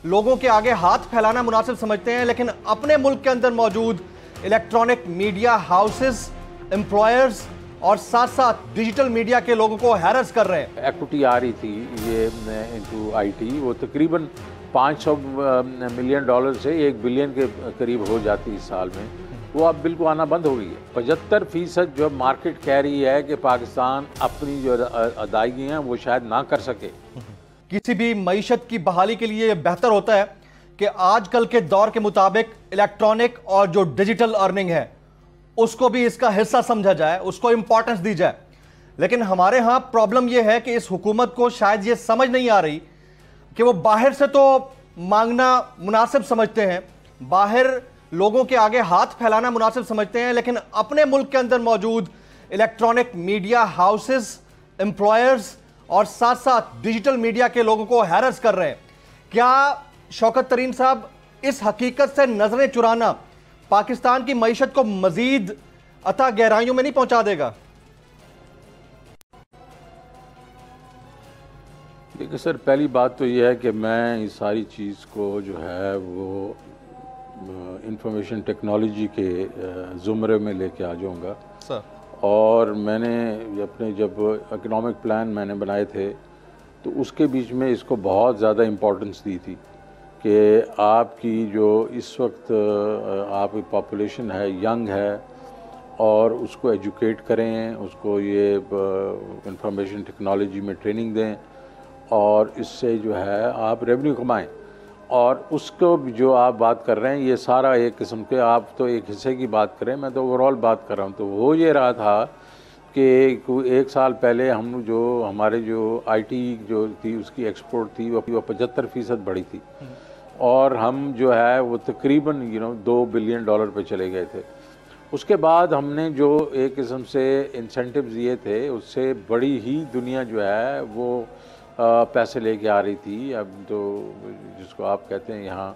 لوگوں کے آگے ہاتھ پھیلانا مناسب سمجھتے ہیں، لیکن اپنے ملک کے اندر موجود الیکٹرانک میڈیا ہاؤسز، امپلائرز اور ساتھ ساتھ ڈیجیٹل میڈیا کے لوگوں کو ہیرس کر رہے ہیں۔ ایکوٹی آ رہی تھی یہ انٹو آئی ٹی، وہ تقریباً $500 ملین سے 1 بلین کے قریب ہو جاتی اس سال میں، وہ اب بالکل آنا بند ہو گئی ہے۔ 75% جو مارکیٹ کہہ رہی ہے کہ پاکستان اپنی جو ادائیگی ہیں وہ شاید نہ کر سکے۔ کسی بھی معیشت کی بحالی کے لیے یہ بہتر ہوتا ہے کہ آج کل کے دور کے مطابق الیکٹرانک اور جو ڈیجیٹل ارننگ ہے اس کو بھی اس کا حصہ سمجھا جائے، اس کو امپورٹنس دی جائے۔ لیکن ہمارے ہاں پرابلم یہ ہے کہ اس حکومت کو شاید یہ سمجھ نہیں آ رہی کہ وہ باہر سے تو مانگنا مناسب سمجھتے ہیں، باہر لوگوں کے آگے ہاتھ پھیلانا مناسب سمجھتے ہیں، لیکن اپنے ملک کے اندر موجود الیکٹرانک میڈیا ہاؤسز، امپلائرز اور ساتھ ساتھ ڈیجیٹل میڈیا کے لوگوں کو ہیرس کر رہے ہیں۔ کیا شوکت ترین صاحب اس حقیقت سے نظریں چرانا پاکستان کی معیشت کو مزید عطا گہرائیوں میں نہیں پہنچا دے گا؟ دیکھیں سر، پہلی بات تو یہ ہے کہ میں اس ساری چیز کو جو ہے وہ انفارمیشن ٹیکنالوجی کے زمرے میں لے کے آ جاؤں گا سر۔ اور میں نے اپنے جب اکنامک پلان میں نے بنائے تھے تو اس کے بیچ میں اس کو بہت زیادہ امپورٹنس دی تھی کہ آپ کی جو اس وقت آپ کی پاپولیشن ہے، ینگ ہے، اور اس کو ایجوکیٹ کریں، اس کو یہ انفارمیشن ٹیکنالوجی میں ٹریننگ دیں اور اس سے جو ہے آپ ریونیو کمائیں۔ اور اس کو جو آپ بات کر رہے ہیں یہ سارا ایک قسم کے، آپ تو ایک حصے کی بات کریں، میں تو اوور آل بات کر رہا ہوں۔ تو وہ یہ رہا تھا کہ 1 سال پہلے ہم جو ہمارے جو آئی ٹی جو تھی اس کی ایکسپورٹ تھی وہ 75% بڑھی تھی، اور ہم جو ہے وہ تقریباً $2 بلین پہ چلے گئے تھے۔ اس کے بعد ہم نے جو ایک قسم سے انسینٹیوز دیے تھے اس سے بڑی ہی دنیا جو ہے وہ پیسے لے کے آ رہی تھی۔ اب تو جس کو آپ کہتے ہیں یہاں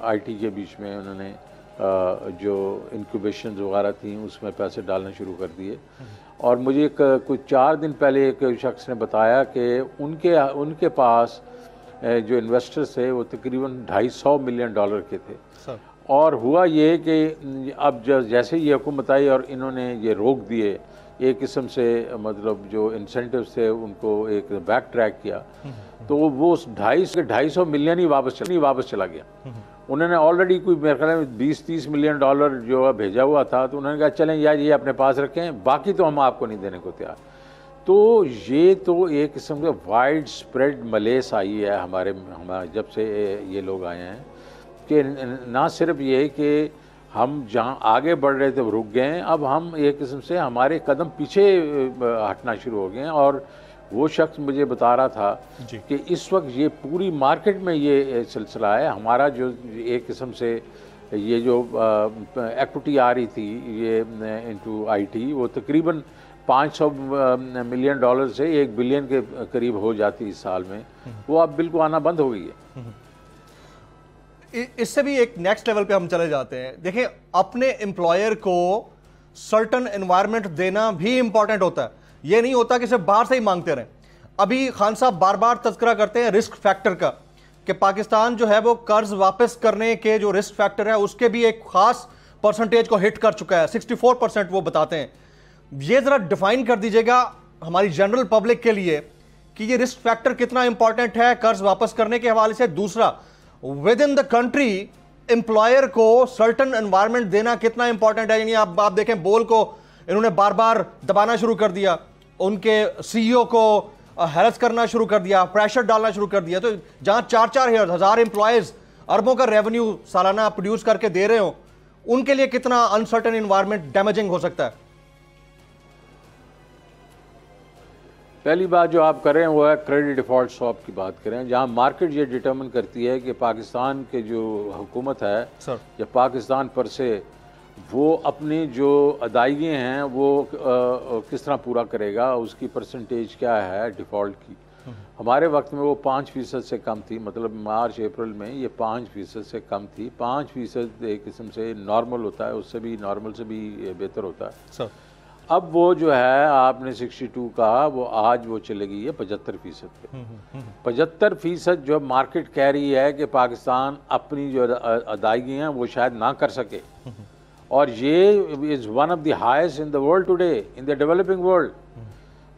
آئی ٹی کے بیچ میں انہوں نے جو انکوبیشنز وغیرہ تھیں اس میں پیسے ڈالنا شروع کر دیے۔ اور مجھے کچھ 4 دن پہلے ایک شخص نے بتایا کہ ان کے پاس جو انویسٹرز تھے وہ تقریباً $250 ملین کے تھے۔ اور ہوا یہ کہ اب جیسے یہ حکومت آئی اور انہوں نے یہ روک دیے، ایک قسم سے مطلب جو انسینٹیوز تھے ان کو ایک بیک ٹریک کیا، تو وہ 250 ملین ہی واپس چلا گیا۔ انہوں نے آلریڈی کوئی میرے خیال میں $20-30 ملین جو بھیجا ہوا تھا، تو انہوں نے کہا چلیں یار یہ اپنے پاس رکھیں، باقی تو ہم آپ کو نہیں دینے کو تیار۔ تو یہ تو ایک قسم کا وائڈ سپریڈ ملیس آئی ہے ہمارے جب سے یہ لوگ آئے ہیں، کہ نہ صرف یہ کہ ہم جہاں آگے بڑھ رہے تھے وہ رک گئے ہیں، اب ہم ایک قسم سے ہمارے قدم پیچھے ہٹنا شروع ہو گئے ہیں۔ اور وہ شخص مجھے بتا رہا تھا کہ اس وقت یہ پوری مارکیٹ میں یہ سلسلہ ہے، ہمارا جو ایک قسم سے یہ جو ایکوٹی آ رہی تھی یہ انٹو آئی ٹی، وہ تقریباً $500 ملین سے 1 بلین کے قریب ہو جاتی اس سال میں، وہ اب بالکل آنا بند ہو گئی ہے۔ اس سے بھی ایک نیکسٹ لیول پہ ہم چلے جاتے ہیں۔ دیکھیں، اپنے امپلائر کو سرٹن انوائرمنٹ دینا بھی امپورٹنٹ ہوتا ہے، یہ نہیں ہوتا کہ صرف باہر سے ہی مانگتے رہیں۔ ابھی خان صاحب بار بار تذکرہ کرتے ہیں رسک فیکٹر کا، کہ پاکستان جو ہے وہ قرض واپس کرنے کے جو رسک فیکٹر ہے اس کے بھی ایک خاص پرسنٹیج کو ہٹ کر چکا ہے، 64% وہ بتاتے ہیں۔ یہ ذرا ڈیفائن کر دیجئے گا ہماری جنرل پبلک کے لیے کہ یہ رسک فیکٹر کتنا امپورٹنٹ ہے قرض واپس کرنے کے حوالے سے۔ دوسرا، with in the country employer کو سرٹن انوائرمنٹ دینا کتنا امپورٹنٹ ہے۔ یعنی آپ دیکھیں بول کو انہوں نے بار بار دبانا شروع کر دیا، ان کے سی ای او کو ہیرس کرنا شروع کر دیا، پریشر ڈالنا شروع کر دیا۔ تو جہاں 4,000 امپلائیز اربوں کا ریونیو سالانہ پروڈیوس کر کے دے رہے ہوں، ان کے لیے کتنا انسرٹن انوائرمنٹ ڈیمیجنگ ہو سکتا ہے؟ پہلی بات جو آپ کر رہے ہیں وہ ہے کریڈٹ ڈیفالٹ سواپ کی بات کریں، جہاں مارکیٹ یہ ڈٹرمن کرتی ہے کہ پاکستان کے جو حکومت ہے یا پاکستان پر سے وہ اپنی جو ادائیگیں ہیں وہ کس طرح پورا کرے گا، اس کی پرسنٹیج کیا ہے ڈیفالٹ کی۔ ہمارے وقت میں وہ 5% سے کم تھی، مطلب مارچ اپریل میں یہ 5% سے کم تھی۔ 5% ایک قسم سے نارمل ہوتا ہے، اس سے بھی نارمل سے بھی بہتر ہوتا ہے۔ اب وہ جو ہے آپ نے 62 کہا، وہ آج وہ چلے گئی ہے 75% پہ۔ 75% جو مارکیٹ کہہ رہی ہے کہ پاکستان اپنی جو ادائیگی ہیں وہ شاید نہ کر سکے، اور یہ is one of the highest in the world today, in the developing world.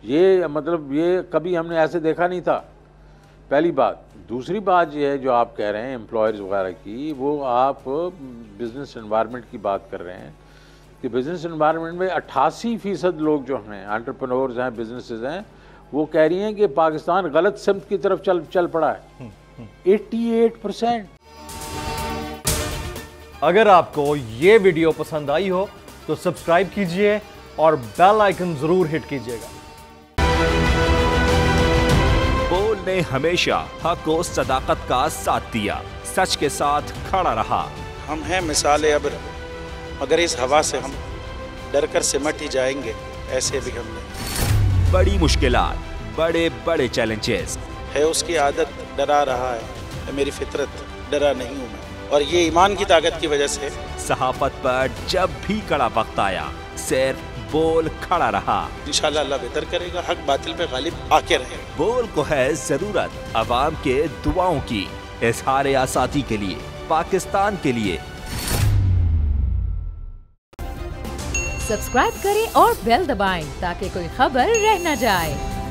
یہ مطلب یہ کبھی ہم نے ایسے دیکھا نہیں تھا، پہلی بات۔ دوسری بات یہ ہے جو آپ کہہ رہے ہیں امپلائرز وغیرہ کی، وہ آپ بزنس انوائرمنٹ کی بات کر رہے ہیں کہ بزنس انوائرمنٹ میں 88% لوگ جو ہیں انٹرپرنورز ہیں، بزنسز ہیں، وہ کہہ رہی ہیں کہ پاکستان غلط سمت کی طرف چل پڑا ہے۔ 88%۔ اگر آپ کو یہ ویڈیو پسند آئی ہو تو سبسکرائب کیجئے اور بیل آئیکن ضرور ہٹ کیجئے گا۔ بول نے ہمیشہ حق و صداقت کا ساتھ دیا، سچ کے ساتھ کھڑا رہا۔ ہم ہیں مثال ابر، مگر اس ہوا سے ہم ڈر کر سمٹ ہی جائیں گے، ایسے بھی ہم نے بڑی مشکلات، بڑے بڑے چیلنجز ہے اس کی عادت، ڈرا رہا ہے میری فطرت، ڈرا نہیں ہوں میں، اور یہ ایمان کی طاقت کی وجہ سے۔ صحافت پر جب بھی کڑا وقت آیا، صرف بول کھڑا رہا۔ انشاءاللہ اللہ بہتر کرے گا، حق باطل پہ غالب آ کے رہے گا۔ بول کو ہے ضرورت عوام کے دعاؤں کی، اظہار آزادی کے لیے، پاکستان کے لیے۔ سبسکرائب کریں اور بیل دبائیں تاکہ کوئی خبر رہ نہ جائے۔